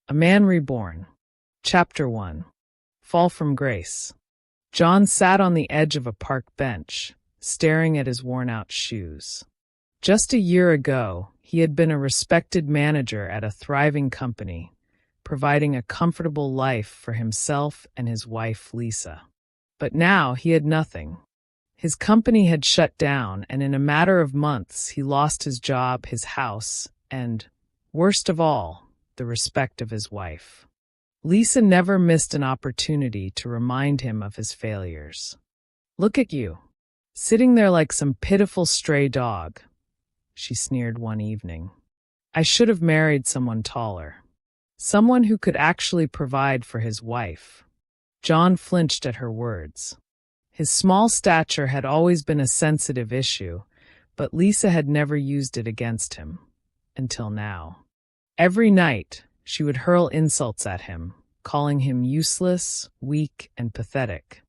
A Man Reborn. Chapter 1. Fall from Grace. John sat on the edge of a park bench, staring at his worn-out shoes. Just a year ago, he had been a respected manager at a thriving company, providing a comfortable life for himself and his wife, Lisa. But now he had nothing. His company had shut down, and in a matter of months, he lost his job, his house, and, worst of all, the respect of his wife. Lisa never missed an opportunity to remind him of his failures. "Look at you, sitting there like some pitiful stray dog," she sneered one evening. "I should have married someone taller. Someone who could actually provide for his wife." John flinched at her words. His small stature had always been a sensitive issue, but Lisa had never used it against him. Until now. Every night, she would hurl insults at him, calling him useless, weak, and pathetic.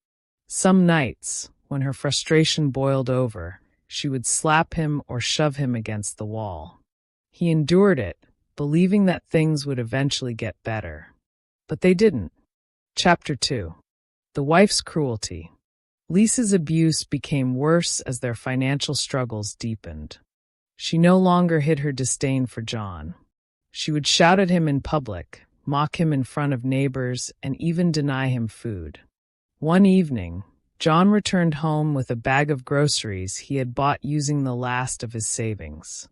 Some nights, when her frustration boiled over, she would slap him or shove him against the wall. He endured it, believing that things would eventually get better. But they didn't. Chapter 2. The Wife's Cruelty. Lisa's abuse became worse as their financial struggles deepened. She no longer hid her disdain for John. She would shout at him in public, mock him in front of neighbors, and even deny him food. One evening, John returned home with a bag of groceries he had bought using the last of his savings.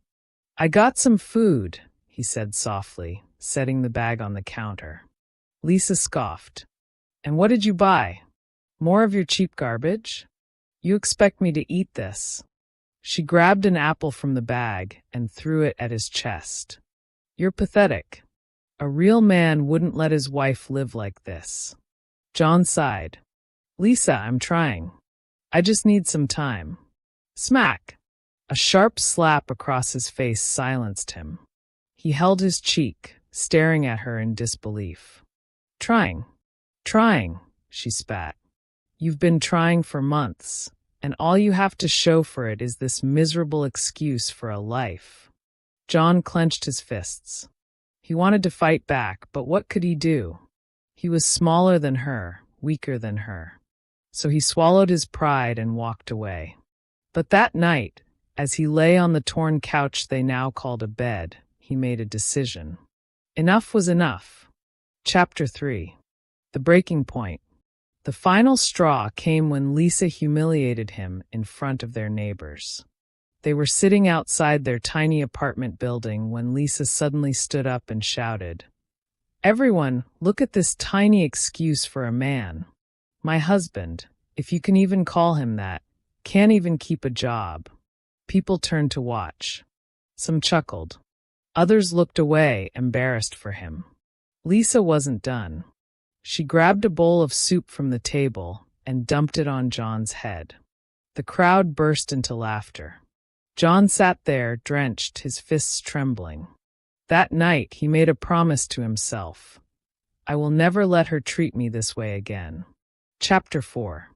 "I got some food," he said softly, setting the bag on the counter. Lisa scoffed. "And what did you buy? More of your cheap garbage? You expect me to eat this?" She grabbed an apple from the bag and threw it at his chest. "You're pathetic. A real man wouldn't let his wife live like this." John sighed. "Lisa, I'm trying. I just need some time." Smack! A sharp slap across his face silenced him. He held his cheek, staring at her in disbelief. Trying, she spat. "You've been trying for months, and all you have to show for it is this miserable excuse for a life." John clenched his fists. He wanted to fight back, but what could he do? He was smaller than her, weaker than her. So he swallowed his pride and walked away. But that night, as he lay on the torn couch they now called a bed, he made a decision. Enough was enough. Chapter 3. The Breaking Point. The final straw came when Lisa humiliated him in front of their neighbors. They were sitting outside their tiny apartment building when Lisa suddenly stood up and shouted, "Everyone, look at this tiny excuse for a man. My husband, if you can even call him that, can't even keep a job." People turned to watch. Some chuckled. Others looked away, embarrassed for him. Lisa wasn't done. She grabbed a bowl of soup from the table and dumped it on John's head. The crowd burst into laughter. John sat there, drenched, his fists trembling. That night, he made a promise to himself. "I will never let her treat me this way again." Chapter 4.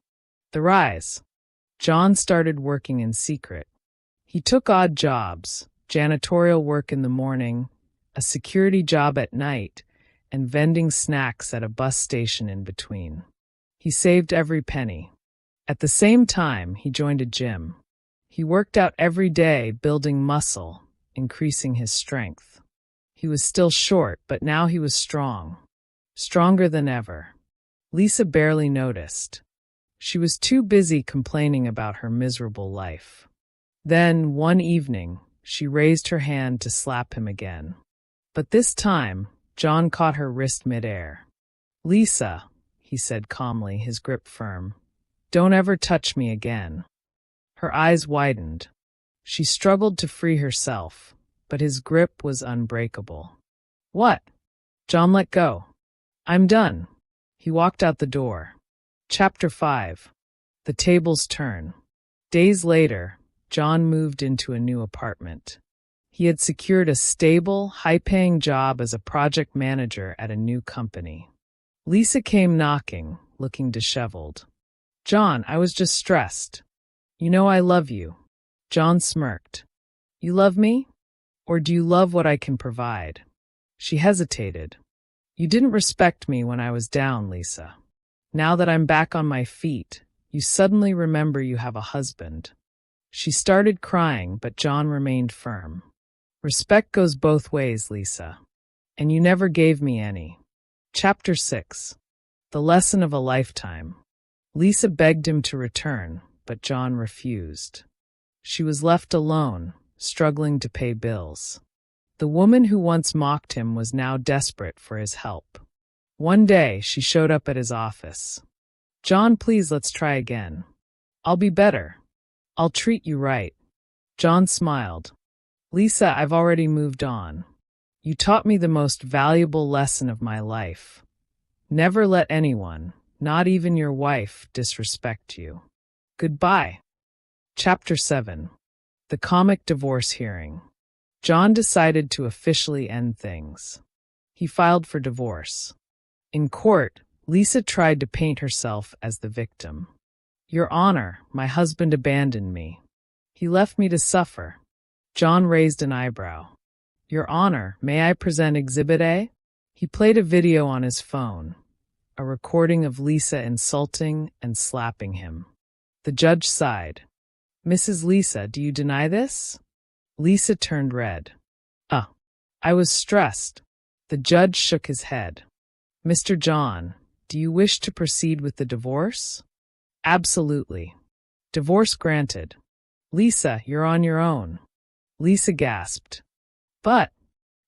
The Rise. John started working in secret. He took odd jobs, janitorial work in the morning, a security job at night, and vending snacks at a bus station in between. He saved every penny. At the same time, he joined a gym. He worked out every day, building muscle, increasing his strength. He was still short, but now he was strong. Stronger than ever. Lisa barely noticed. She was too busy complaining about her miserable life. Then, one evening, she raised her hand to slap him again. But this time, John caught her wrist midair. "Lisa," he said calmly, his grip firm, "don't ever touch me again." Her eyes widened. She struggled to free herself, but his grip was unbreakable. "What?" John let go. "I'm done." He walked out the door. Chapter 5. The Tables Turn. Days later, John moved into a new apartment. He had secured a stable, high-paying job as a project manager at a new company. Lisa came knocking, looking disheveled. "John, I was just stressed. You know I love you." John smirked. "You love me? Or do you love what I can provide?" She hesitated. You didn't respect me when I was down, Lisa. Now that I'm back on my feet, you suddenly remember you have a husband. She started crying, but John remained firm. Respect goes both ways, Lisa. And you never gave me any. Chapter 6. The Lesson of a Lifetime. Lisa begged him to return, but John refused. She was left alone, struggling to pay bills. The woman who once mocked him was now desperate for his help. One day, she showed up at his office. John, please, let's try again. I'll be better. I'll treat you right. John smiled. Lisa, I've already moved on. You taught me the most valuable lesson of my life. Never let anyone, not even your wife, disrespect you. Goodbye. Chapter 7. The Comic Divorce Hearing. John decided to officially end things. He filed for divorce. In court, Lisa tried to paint herself as the victim. Your Honor, my husband abandoned me. He left me to suffer. John raised an eyebrow. Your Honor, may I present Exhibit A? He played a video on his phone, a recording of Lisa insulting and slapping him. The judge sighed. Mrs. Lisa, do you deny this? Lisa turned red. I was stressed. The judge shook his head. Mr. John, do you wish to proceed with the divorce? Absolutely. Divorce granted. Lisa, you're on your own. Lisa gasped. But,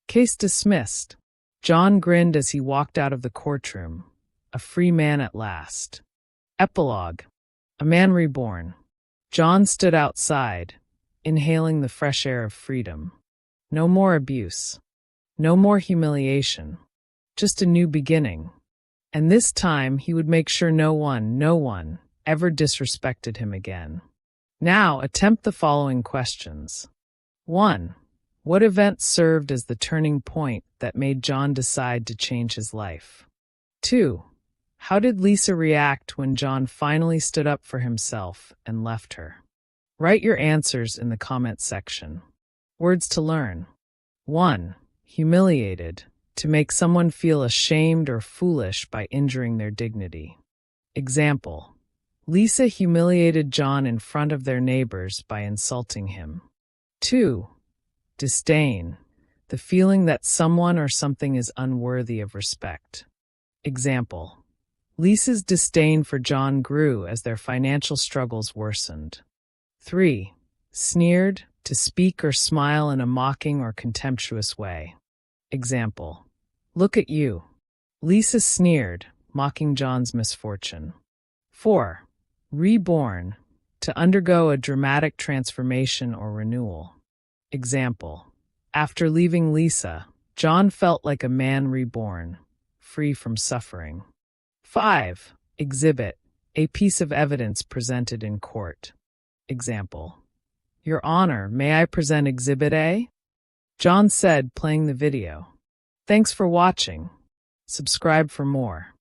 case dismissed. John grinned as he walked out of the courtroom, a free man at last. Epilogue. A man reborn. John stood outside, inhaling the fresh air of freedom. No more abuse. No more humiliation. Just a new beginning. And this time he would make sure no one, ever disrespected him again. Now attempt the following questions. 1. What event served as the turning point that made John decide to change his life? 2. How did Lisa react when John finally stood up for himself and left her? Write your answers in the comment section. Words to learn. 1. Humiliated. To make someone feel ashamed or foolish by injuring their dignity. Example. Lisa humiliated John in front of their neighbors by insulting him. 2. Disdain. The feeling that someone or something is unworthy of respect. Example. Lisa's disdain for John grew as their financial struggles worsened. 3. Sneered. To speak or smile in a mocking or contemptuous way. Example. Look at you. Lisa sneered, mocking John's misfortune. 4. Reborn. To undergo a dramatic transformation or renewal. Example. After leaving Lisa, John felt like a man reborn, free from suffering. 5. Exhibit. A piece of evidence presented in court. Example. Your Honor, may I present Exhibit A? John said, playing the video. Thanks for watching. Subscribe for more.